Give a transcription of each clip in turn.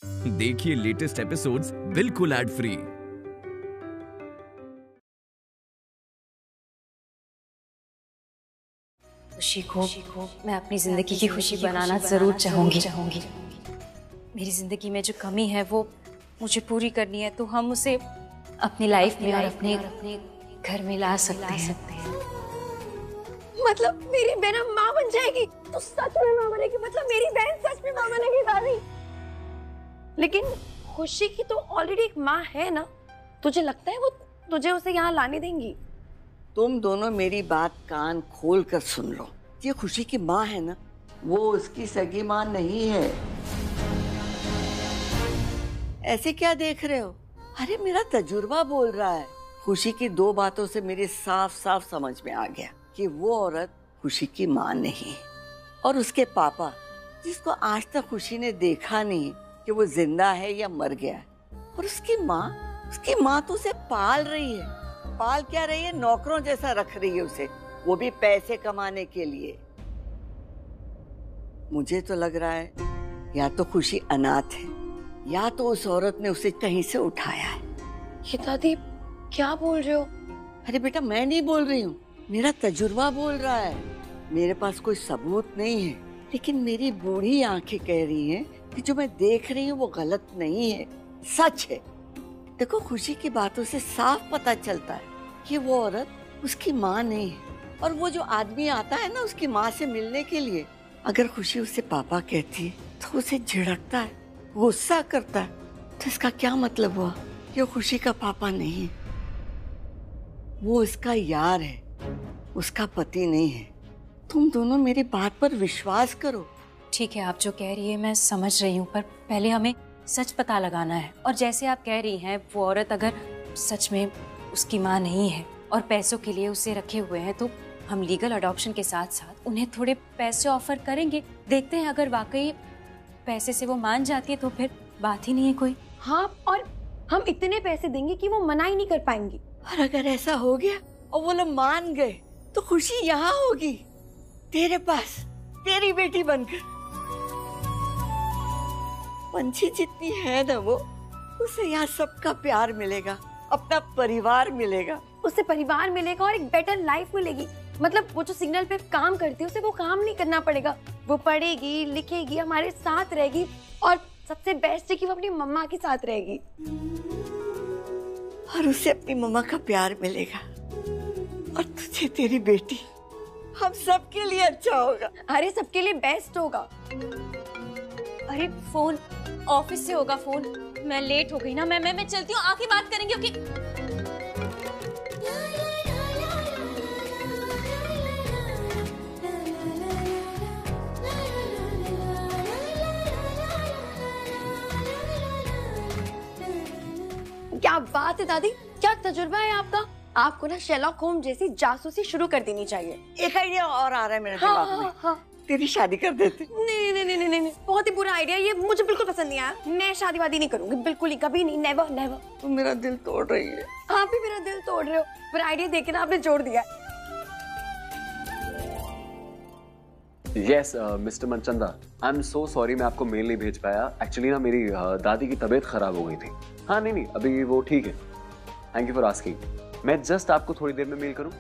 देखिए latest episodes बिल्कुल ad free. खुशी को मैं अपनी जिंदगी की खुशी बनाना जरूर चाहूंगी। मेरी जिंदगी में जो कमी है वो मुझे पूरी करनी है, तो हम उसे अपनी लाइफ में और अपने घर में ला सकते हैं। मतलब मेरी बहन माँ बन जाएगी? तो सच में माँ बनेगी? मतलब मेरी बहन सच में माँ बनेगी दादी? लेकिन खुशी की तो ऑलरेडी एक माँ है ना, तुझे लगता है वो तुझे उसे यहाँ लाने देंगी? तुम दोनों मेरी बात कान खोल कर सुन लो। ये खुशी की माँ है ना, वो उसकी सगी माँ नहीं है। ऐसे क्या देख रहे हो? अरे मेरा तजुर्बा बोल रहा है। खुशी की दो बातों से मेरे साफ साफ समझ में आ गया कि वो औरत खुशी की माँ नहीं, और उसके पापा जिसको आज तक खुशी ने देखा नहीं कि वो जिंदा है या मर गया है, और उसकी माँ तो उसे पाल रही है। पाल क्या रही है? नौकरों जैसा रख रही है उसे, वो भी पैसे कमाने के लिए। मुझे तो लग रहा है या तो खुशी अनाथ है या तो उस औरत ने उसे कहीं से उठाया है। ये दादी क्या बोल रहे हो? अरे बेटा मैं नहीं बोल रही हूँ, मेरा तजुर्बा बोल रहा है। मेरे पास कोई सबूत नहीं है, लेकिन मेरी बूढ़ी आंखें कह रही हैं कि जो मैं देख रही हूँ वो गलत नहीं है, सच है। देखो खुशी की बातों से साफ पता चलता है कि वो औरत उसकी माँ नहीं है, और वो जो आदमी आता है ना उसकी माँ से मिलने के लिए, अगर खुशी उसे पापा कहती है तो उसे झिड़कता है, गुस्सा करता है। तो इसका क्या मतलब हुआ? ये खुशी का पापा नहीं है, वो उसका यार है, उसका पति नहीं है। तुम दोनों मेरी बात पर विश्वास करो। ठीक है, आप जो कह रही है मैं समझ रही हूँ, पर पहले हमें सच पता लगाना है। और जैसे आप कह रही हैं, वो औरत अगर सच में उसकी माँ नहीं है और पैसों के लिए उसे रखे हुए हैं, तो हम लीगल अडॉप्शन के साथ साथ उन्हें थोड़े पैसे ऑफर करेंगे। देखते हैं, अगर वाकई पैसे से वो मान जाती है तो फिर बात ही नहीं है कोई। हाँ, और हम इतने पैसे देंगे कि वो मना ही नहीं कर पाएंगी। और अगर ऐसा हो गया और वो लोग मान गए तो खुशी यहाँ होगी, तेरे पास, तेरी बेटी बनकर। पंछी जितनी है ना वो, उसे यहाँ सबका प्यार मिलेगा, अपना परिवार मिलेगा। उसे परिवार मिलेगा और एक बेटर लाइफ मिलेगी। मतलब वो जो सिग्नल पे काम करती है उसे वो काम नहीं करना पड़ेगा, वो पढ़ेगी लिखेगी, हमारे साथ रहेगी, और सबसे बेस्ट है कि वो अपनी मम्मा के साथ रहेगी। और उसे अपनी मम्मा का प्यार मिलेगा, और तुझे तेरी बेटी, हम सबके लिए अच्छा होगा। अरे सबके लिए बेस्ट होगा। अरे फोन ऑफिस से होगा फोन, मैं लेट हो गई ना। मैं चलती हूँ, आके बात करेंगे। ओके क्या बात है दादी, क्या तजुर्बा है आपका। आपको ना शेरलॉक होम्स जैसी जासूसी शुरू कर देनी चाहिए। एक आइडिया और आ रहा है मेरे दिमाग में। हाँ। तेरी शादी कर देते। नहीं, बहुत ही बुरा आइडिया, ये मुझे बिल्कुल पसंद नहीं आया। मैं शादी वादी नहीं करूंगी, बिल्कुल ही, कभी नहीं, नेवर नेवर। तुम मेरा दिल तोड़ रही है। आप भी मेरा दिल तोड़ रहे हो, पर आइडिया देके ना आपने जोड़ दिया। Yes mister Manchanda, I am so sorry, मैं आपको मेल नहीं भेज पाया। एक्चुअली ना मेरी दादी की तबीयत खराब हो गई थी। हाँ नहीं, अभी वो ठीक है। Thank you for asking. मैं जस्ट आपको थोड़ी देर में मेल करूं।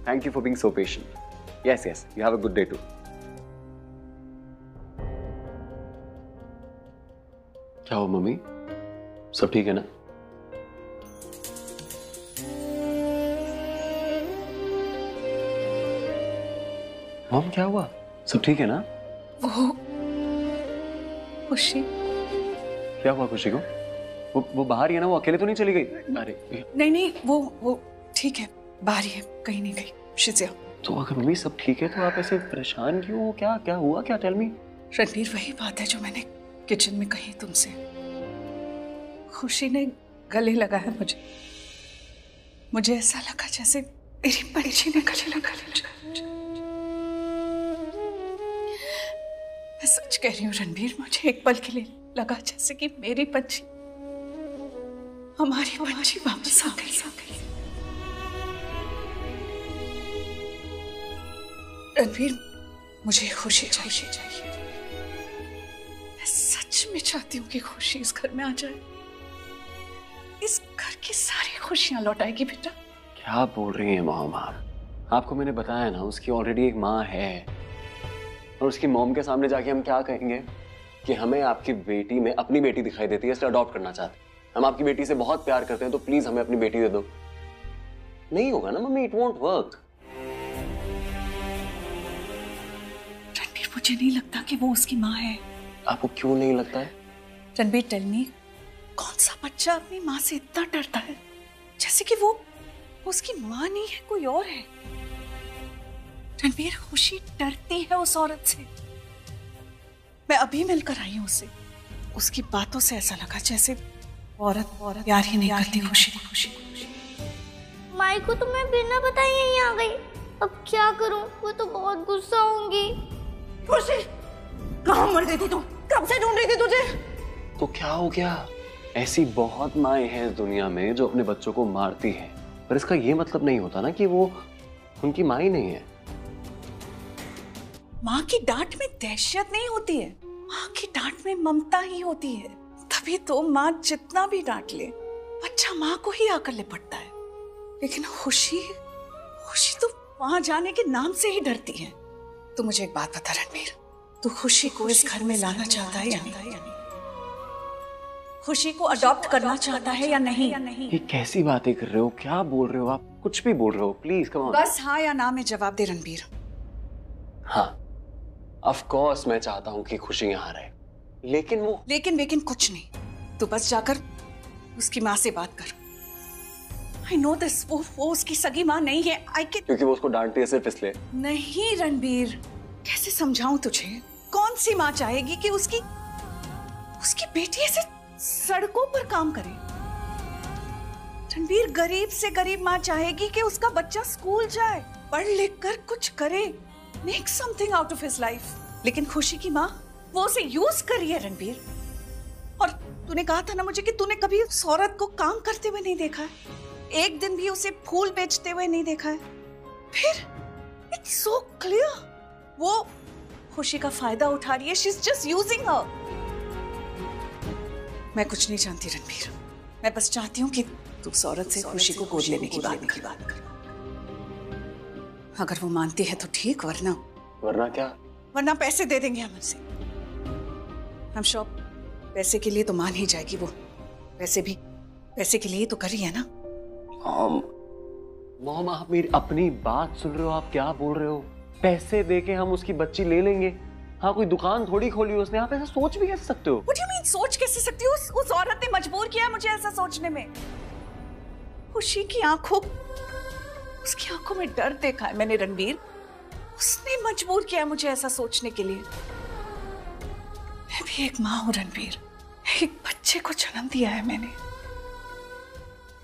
Thank you for being so patient. Yes, you have a good day too. क्या हो मम्मी, सब ठीक है ना? मम क्या हुआ, सब ठीक है ना? वो खुशी, क्या हुआ खुशी को? वो बाहर ही है ना, वो अकेले तो नहीं चली गई? अरे नहीं, वो ठीक है, बाहर ही है, कहीं नहीं गई। शिजिया, तो अगर मम्मी सब ठीक है तो आप ऐसे परेशान क्यों हो? क्या हुआ, क्या? Tell me. रणवीर, वही बात है जो मैंने किचन में कही तुमसे। खुशी ने गले लगाया मुझे ऐसा लगा जैसे मेरी पंछी ने गले लगा लिया। मैं सच कह रही हूँ रणवीर, मुझे एक पल के लिए लगा जैसे कि मेरी पंछी, हमारी पंछी वापस आ गई। रणवीर, मुझे खुशी चाहिए। मैं सच सच में चाहती हूँ कि खुशी इस घर में आ जाए, इस घर की सारी खुशियां लौटाएगी बेटा। क्या बोल रही हैं मॉम आप? आपको मैंने बताया ना, उसकी ऑलरेडी एक माँ है, और उसकी मॉम के सामने जाके हम क्या कहेंगे कि हमें आपकी बेटी में अपनी बेटी दिखाई देती है, इसलिए अडॉप्ट करना चाहते हैं। हम आपकी बेटी से बहुत प्यार करते हैं, तो प्लीज हमें अपनी बेटी दे दो। नहीं होगा ना mummy, it won't work. Ranbir, मुझे नहीं लगता कि वो उसकी माँ है। आपको क्यों नहीं लगता है? रणबीर, टेल मी, कौन सा बच्चा अपनी माँ से इतना डरता है जैसे कि वो उसकी माँ नहीं है, कोई और है। रणबीर, खुशी डरती है उस औरत से। मैं अभी मिलकर आई हूँ उससे, उसकी बातों से ऐसा लगा जैसे औरत प्यार ही नहीं करती खुशी। माई को तो मैं बिना बताए यहीं आ गई, अब क्या करूं? वो तो बहुत गुस्सा होंगी। खुशी, कहाँ मर गई थी तुम? कब से ढूंढ रही थी तुझे? तो क्या हो गया? ऐसी बहुत माएं हैं इस दुनिया में जो अपने बच्चों को मारती हैं, पर इसका ये मतलब नहीं होता ना कि वो उनकी माँ ही नहीं है। माँ की डांट में दहशत नहीं होती है, माँ की डांट में ममता ही होती है। तभी तो माँ जितना भी डांट ले, बच्चा माँ को ही आकर लिपटता है। लेकिन खुशी तो वहां जाने के नाम से ही डरती है। तो मुझे एक बात बता रणबीर, तू खुशी को इस घर में लाना चाहता है या नहीं? खुशी को अडॉप्ट करना चाहता है या नहीं? ये कैसी बातें कर रहे हो? क्या बोल रहे हो आप? कुछ भी बोल रहे हो, प्लीज कम ऑन। बस हाँ या ना में जवाब दे रणबीर। हाँ, ऑफ कोर्स मैं चाहता हूँ कि खुशी यहाँ रहे, लेकिन कुछ नहीं। तू बस जाकर उसकी माँ से बात कर। I know this, वो उसकी सगी माँ नहीं है। क्योंकि वो उसको डांटती है सिर्फ इसलिए। नहीं रणबीर, कैसे समझाऊं तुझे? कौन सी माँ चाहेगी कि उसकी बेटी ऐसे सड़कों पर काम करे? रणबीर, गरीब से गरीब माँ चाहेगी कि उसका बच्चा स्कूल जाए, पढ़ लिख कर कुछ करे, make something out of his life. लेकिन खुशी की माँ वो उसे यूज कर रही है रणबीर। और तूने कहा था ना मुझे कि तूने कभी उस औरत को काम करते हुए नहीं देखा है, एक दिन भी उसे फूल बेचते हुए नहीं देखा है। फिर इट्स सो क्लियर वो खुशी का फायदा उठा रही है। शी इज जस्ट यूजिंग हर। मैं कुछ नहीं जानती रणबीर, मैं बस चाहती हूँ कि तू उस औरत से खुशी को गोद लेने की बात कर। अगर वो मानती है तो ठीक, वरना क्या? वरना पैसे दे देंगे हम उसे। हम श्योर पैसे के लिए तो मान ही जाएगी वो। पैसे के लिए तो कर रही है ना। मॉम, आप मेरी अपनी बात सुन रहे हो? आप क्या बोल रहे हो? पैसे देके हम उसकी बच्ची ले लेंगे? हाँ, कोई दुकान थोड़ी खोली उसने। आप ऐसा सोच भी कैसे सकते हो? What do you mean, सोच कैसे सकती हो? उस औरत ने मजबूर किया मुझे ऐसा सोचने में। खुशी की आंखों, उसकी आंखों में डर देखा है मैंने रणबीर। उसने मजबूर किया मुझे ऐसा सोचने के लिए। मैं भी एक माँ हूं रणबीर, एक बच्चे को जन्म दिया है मैंने।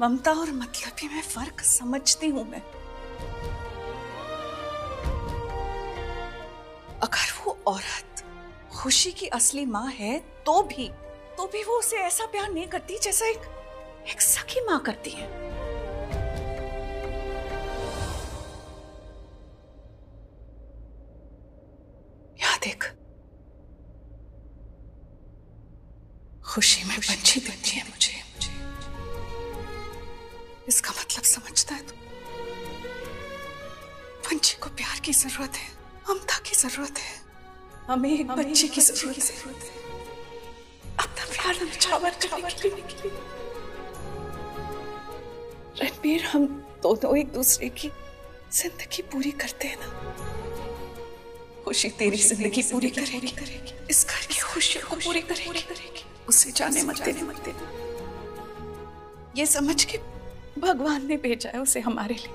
ममता और मतलबी में फर्क समझती हूं मैं। अगर वो औरत खुशी की असली माँ है तो भी वो उसे ऐसा प्यार नहीं करती जैसा एक सखी माँ करती है। यहाँ देख, खुशी में पंछी दिखती है मुझे। इसका मतलब समझता है तू? पंछी को प्यार की जरूरत है, ममता की जरूरत है, हमें एक बच्चे की जरूरत है अपना प्यार निछावर करने के लिए। रणबीर, हम दोनों एक दूसरे की जिंदगी पूरी करते हैं ना। खुशी तेरी जिंदगी पूरी करेगी, इस घर की खुशियों को पूरी करेगी। उसे जाने मत देना। ये समझ के भगवान ने भेजा है उसे हमारे लिए।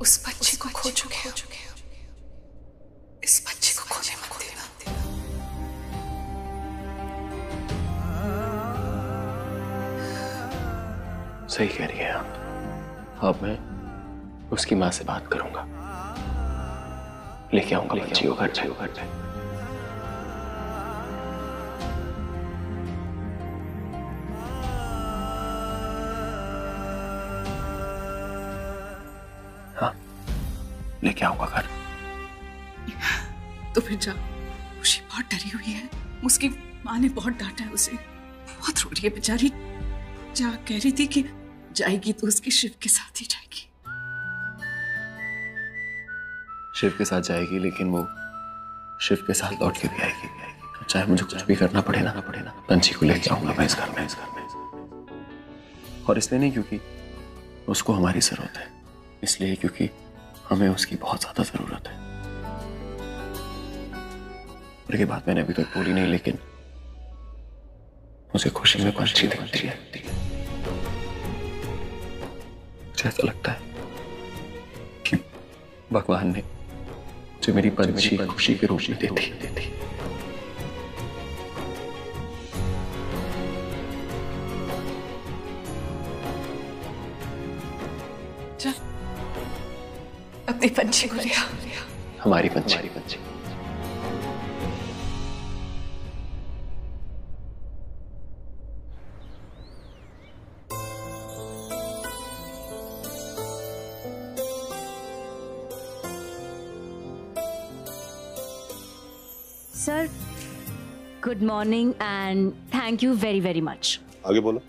उस बच्चे को खो चुके हो, इस बच्चे को खोने मत देना। सही कह रही है आप। अब मैं उसकी माँ से बात करूंगा, लेके आऊंगा बच्ची को घर पे। लेके आऊंगा घर। तो फिर जा। खुशी बहुत डरी हुई है, उसकी माँ ने बहुत डांटा है उसे, बहुत रो रही है बेचारी। जा कह रही थी कि जाएगी तो उसके शिव के साथ ही जाएगी। शिव के साथ जाएगी, लेकिन वो शिव के साथ लौट के भी आएगी। चाहे मुझे कुछ भी करना पड़े ना पंछी को लेके आऊंगा मैं इस घर में। और इसलिए नहीं क्योंकि उसको हमारी जरूरत है, इसलिए क्योंकि हमें उसकी बहुत ज्यादा जरूरत है। और ये बात मैंने अभी तक बोली नहीं, लेकिन मुझे खुशी में पंछी दिखती है। मुझे ऐसा लगता है कि भगवान ने मुझे मेरी पंछी खुशी के रूप में देती। अपनी पंछी को ले आ। हमारी पंछी। Sir, good morning and thank you very very much. आगे बोलो।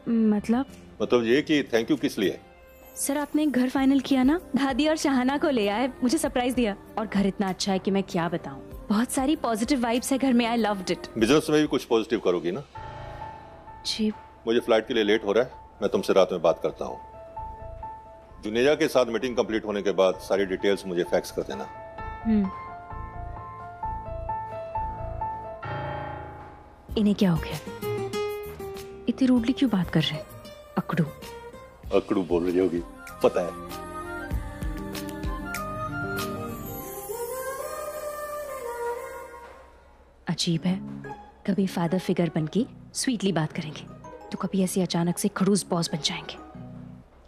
मतलब ये कि थैंक यू किस लिए? सर, आपने एक घर फाइनल किया ना, दादी और शाहाना को ले आए, मुझे सरप्राइज दिया। और घर इतना अच्छा है कि मैं क्या बताऊं। बहुत सारी पॉजिटिव वाइब्स है घर में। I loved it. बिजनेस में भी कुछ पॉजिटिव करोगी ना? जी। मुझे फ्लाइट के लिए लेट हो रहा है, मैं तुमसे रात में बात करता हूँ। जुनेजा के साथ मीटिंग कंप्लीट होने के बाद सारी डिटेल्स मुझे फैक्स कर देना। इन्हें क्या हो गया? इतनी रूडली क्यों बात कर रहे हैं? अकड़ू बोल रही होगी, पता है। अजीब है, कभी फादर फिगर बनके स्वीटली बात करेंगे तो कभी ऐसे अचानक से खड़ूस बॉस बन जाएंगे।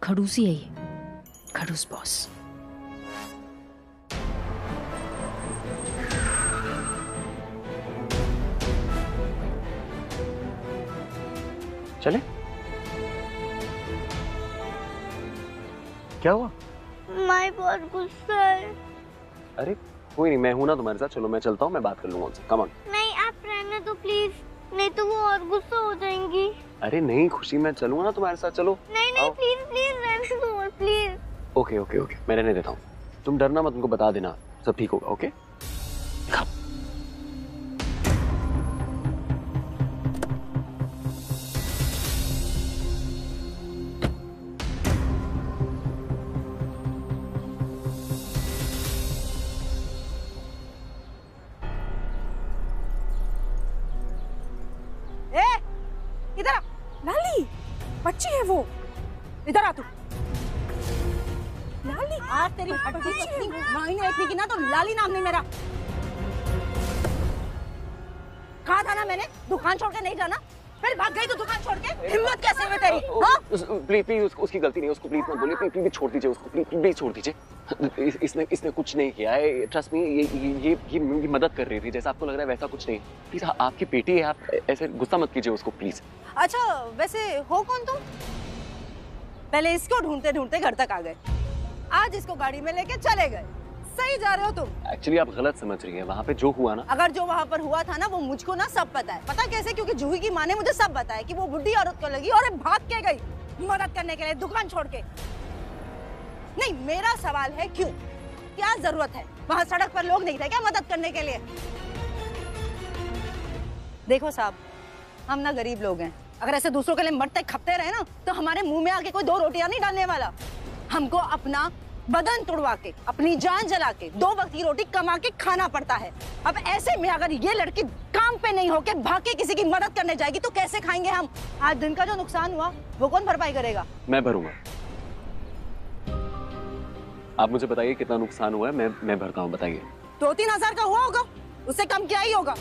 खड़ूस ही है ये, खड़ूस बॉस। चले? क्या हुआ? माई बहुत गुस्सा है। अरे कोई नहीं, मैं हूं ना तुम्हारे साथ। चलो मैं चलता हूँ, मैं बात कर लूंगा उनसे। Come on. नहीं, आप रहने दो प्लीज, नहीं तो वो और गुस्सा हो जाएंगी। अरे नहीं खुशी, मैं चलूंगा ना तुम्हारे साथ। चलो। नहीं प्लीज रहने दो प्लीज। ओके, मैं रहने देता हूँ। तुम डरना मत, उनको बता देना सब ठीक होगा। ओके? इधर आ, लाली, बच्ची है वो। इधर आ तू। लाली, आज तेरी बच्ची मायने रखने की ना तो लाली नाम नहीं मेरा। कहा था ना मैंने, दुकान छोड़ के नहीं जाना, फिर भाग गई तो दुकान छोड़ के। हिम्मत कैसे हुई तेरी? हाँ? प्लीज उसकी गलती नहीं है, उसको प्लीज मत बोलिए। प्लीज छोड़ दीजिए उसको, प्लीज छोड़ दीजिए। इसने कुछ नहीं किया है, ट्रस्ट मी। ये मदद कर रही थी, जैसा आपको लग रहा है वैसा कुछ नहीं। प्लीज, आपकी बेटी है, आप ऐसे गुस्सा मत कीजिए उसको प्लीज। अच्छा, वैसे हो कौन तुम? पहले इसको ढूंढते ढूंढते घर तक आ गए, आज इसको गाड़ी में लेके चले गए। सही जा रहे हो तुम? एक्चुअली आप गलत समझ रही हैं। वहाँ पे जो हुआ ना, अगर जो वहाँ पर हुआ था ना, वो मुझको ना सब पता है। पता कैसे? क्योंकि जूही की माँ ने मुझे सब बताया कि वो बुढ़ी औरत को लगी और भाग के गई मदद करने के लिए, दुकान छोड़ के। नहीं, मेरा सवाल है क्यों? क्या जरूरत है? वहाँ सड़क पर लोग नहीं थे क्या मदद करने के लिए? देखो साहब, हम ना गरीब लोग हैं। अगर ऐसे दूसरों के लिए मरते खपते रहे ना तो हमारे मुंह में आके कोई दो रोटियां नहीं डालने वाला। हमको अपना बदन तुड़वा के, अपनी जान जला के, 2 वक्त की रोटी कमा के खाना पड़ता है। अब ऐसे में अगर ये लड़की काम पे नहीं होके भाग के किसी की मदद करने जाएगी तो कैसे खाएंगे हम? आज दिन का जो नुकसान हुआ वो कौन भरपाई करेगा? मैं भरूंगा। आप मुझे बताइए कितना नुकसान हुआ है, मैं भरता हूँ। बताइए। 2-3 हजार का हुआ होगा, उससे कम क्या ही होगा।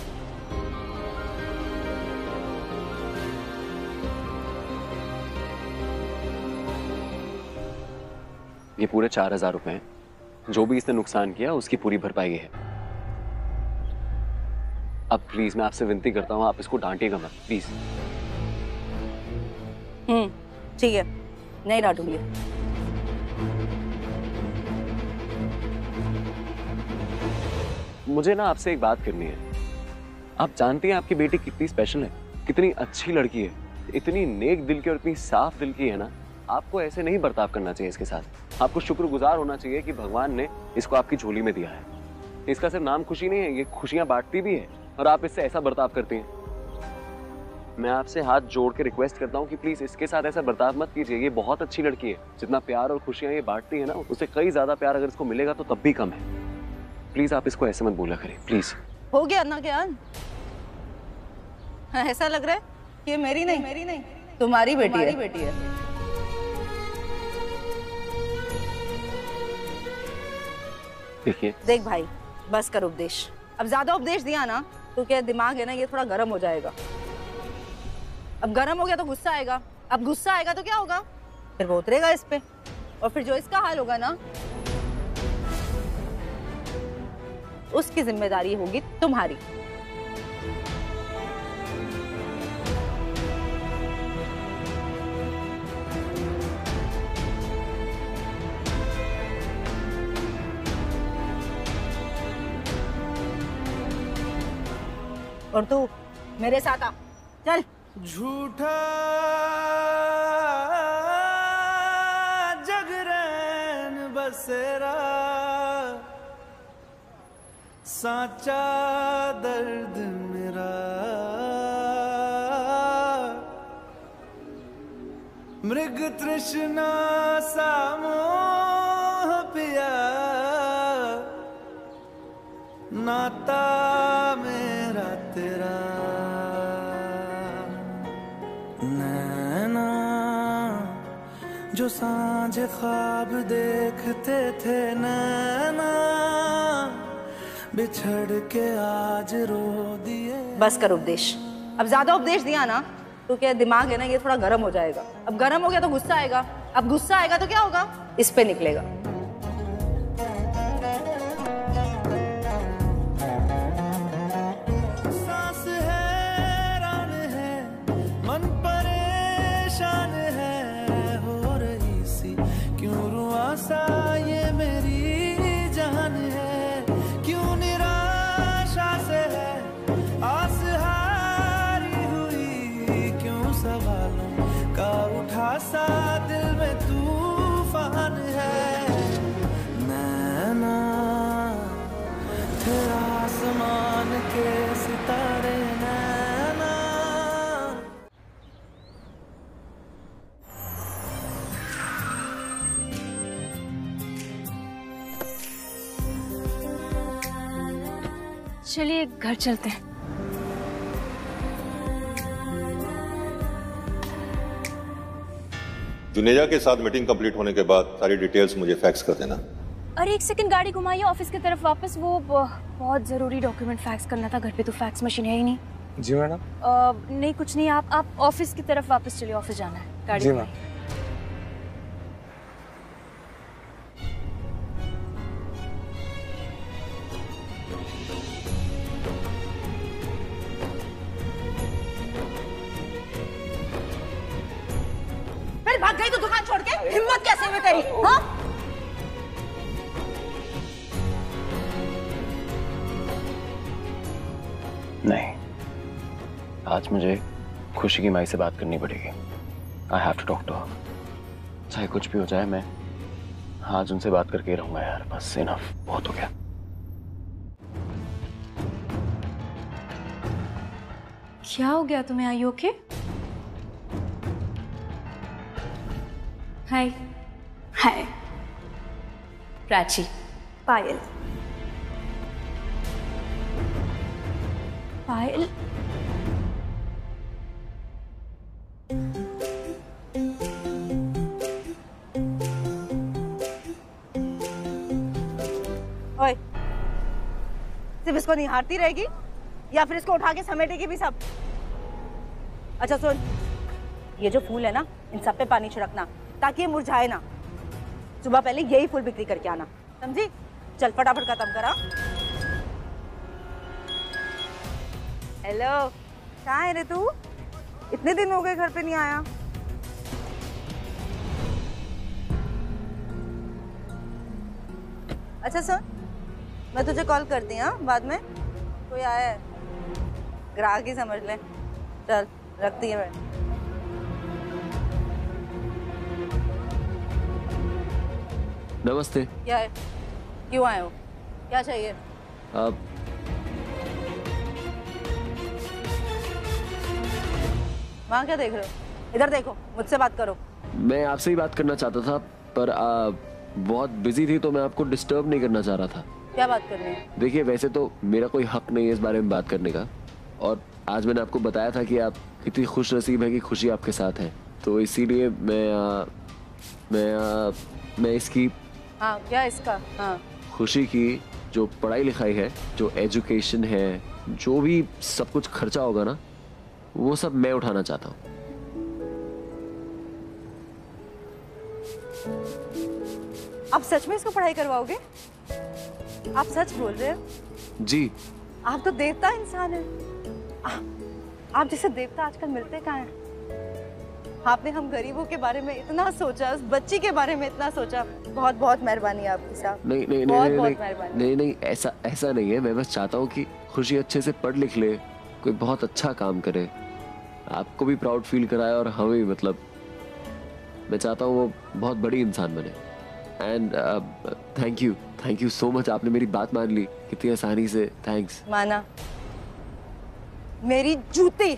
ये पूरे 4000 रुपए हैं। जो भी इसने नुकसान किया उसकी पूरी भरपाई है। अब प्लीज मैं आपसे विनती करता हूँ, आप इसको डांटिएगा मत प्लीज। ठीक है, नहीं डांटूंगी। मुझे ना आपसे एक बात करनी है। आप जानती हैं आपकी बेटी कितनी स्पेशल है, कितनी अच्छी लड़की है, इतनी नेक दिल की और इतनी साफ दिल की है ना। आपको ऐसे नहीं बर्ताव करना चाहिए इसके साथ। आपको शुक्रगुजार होना चाहिए कि भगवान ने इसको आपकी झोली में दिया है। इसका सिर्फ नाम खुशी नहीं है, ये खुशियां बांटती भी है, और आप इससे ऐसा बर्ताव करती हैं। मैं आपसे हाथ जोड़ के रिक्वेस्ट करता हूँ कि प्लीज इसके साथ ऐसा बर्ताव मत कीजिए। ये बहुत अच्छी लड़की है, जितना प्यार और खुशियां ये बांटती है ना, उससे कई ज्यादा प्यार अगर इसको मिलेगा तो तब भी कम है। प्लीज आप इसको ऐसे मत बोला करें, प्लीज। हो गया ना ज्ञान? ऐसा लग रहा है कि ये मेरी नहीं तुम्हारी बेटी है। देखिए देख भाई, बस कर उपदेश। अब ज्यादा उपदेश दिया ना तो क्या दिमाग है ना, ये थोड़ा गर्म हो जाएगा। अब गर्म हो गया तो गुस्सा आएगा, अब गुस्सा आएगा तो क्या होगा, फिर वो उतरेगा इस पे, और फिर जो इसका हाल होगा ना, उसकी जिम्मेदारी होगी तुम्हारी। और तू मेरे साथ आ, चल। झूठा जगरैन बसेरा, साचा दर्द मेरा, मृग तृष्णा सा मोह पिया, नाता मेरा तेरा। नैना जो सांझ ख्वाब देखते थे, नैना बिछड़ के आज रो दिए। बस कर उपदेश। अब ज्यादा उपदेश दिया ना तो क्या दिमाग है ना, ये थोड़ा गर्म हो जाएगा। अब गर्म हो गया तो गुस्सा आएगा, अब गुस्सा आएगा तो क्या होगा, इस पे निकलेगा। सांस हैरान है, मन परेशान है, हो रही सी क्यों रुआ सा ये मेरी जान है, क्यों निराशा से है आस हारी हुई, क्यों सवालों का उठा सा दिल में तूफान है। नैना तेरा आसमान के सितारे, नैना। चलिए घर चलते हैं। जुनेजा के साथ मीटिंग कंप्लीट होने के बाद सारी डिटेल्स मुझे फैक्स कर देना। अरे एक सेकंड, गाड़ी घुमाइए ऑफिस की तरफ वापस। वो बहुत जरूरी डॉक्यूमेंट फैक्स करना था, घर पे तो फैक्स मशीन है ही नहीं। जी मैडम। नहीं कुछ नहीं, आप ऑफिस की तरफ वापस चलिए, ऑफिस जाना है। गाड़ी जी घुमाइए। मैम। फिर भाग गई तो दुकान छोड़ के, हिम्मत कैसे हुई तेरी? हाँ? नहीं, आज मुझे खुशी की माई से बात करनी पड़ेगी। I have to talk to her. चाहे कुछ भी हो जाए, मैं आज उनसे बात करके ही रहूंगा यार। बस इनफ, बहुत हो गया। क्या हो गया तुम्हें? आई ओके? हाय हाय प्राची, पायल। पायल ओए, सिर्फ इसको निहारती रहेगी या फिर इसको उठा के समेटेगी भी सब? अच्छा सुन, ये जो फूल है ना, इन सब पे पानी छिड़कना ताकि ये मुरझाए ना। सुबह पहले यही फूल बिक्री करके आना, समझी? चल फटाफट खत्म करा। हेलो, कहाँ है रे तू? इतने दिन हो गए घर पे नहीं आया। अच्छा सुन, मैं तुझे कॉल करती हूँ बाद में। कोई आया है, ग्राहक ही समझ ले। चल रखती है मैं। नमस्ते। क्या है, क्यों आए हो, क्या चाहिए? आप वहाँ क्या देख रहे हो? इधर देखो, मुझसे बात करो। मैं आपसे ही बात करना चाहता था, पर बहुत बिजी थी तो मैं आपको डिस्टर्ब नहीं करना चाह रहा था। क्या बात करनी है? देखिए, वैसे तो मेरा कोई हक नहीं है इस बारे में बात करने का, और आज मैंने आपको बताया था कि आप इतनी खुश नसीब है कि खुशी आपके साथ है, तो इसीलिए मैं इसकी हाँ, क्या इसका? हाँ, खुशी की जो पढ़ाई लिखाई है, जो एजुकेशन है, जो भी सब कुछ खर्चा होगा ना, वो सब मैं उठाना चाहता हूँ। आप सच में इसको पढ़ाई करवाओगे? आप सच बोल रहे हो? जी। आप तो देवता इंसान हैं। आप जैसे देवता आजकल मिलते कहाँ हैं? आपने हम गरीबों के बारे में इतना सोचा, उस बच्ची के बारे में इतना सोचा। बहुत बहुत मेहरबानी आपकी साहब। नहीं नहीं बहुत नहीं बहुत नहीं, मेहरबानी। नहीं नहीं, ऐसा नहीं है। मैं बस चाहता हूँ कि खुशी अच्छे से पढ़ लिख ले, कोई बहुत अच्छा काम करे, आपको भी प्राउड फील कराए और हमें भी। मतलब मैं चाहता हूँ वो बहुत बड़ी इंसान बने। And thank you so much, आपने मेरी बात मान ली कितनी आसानी से। थैंक्स। माना मेरी जूती।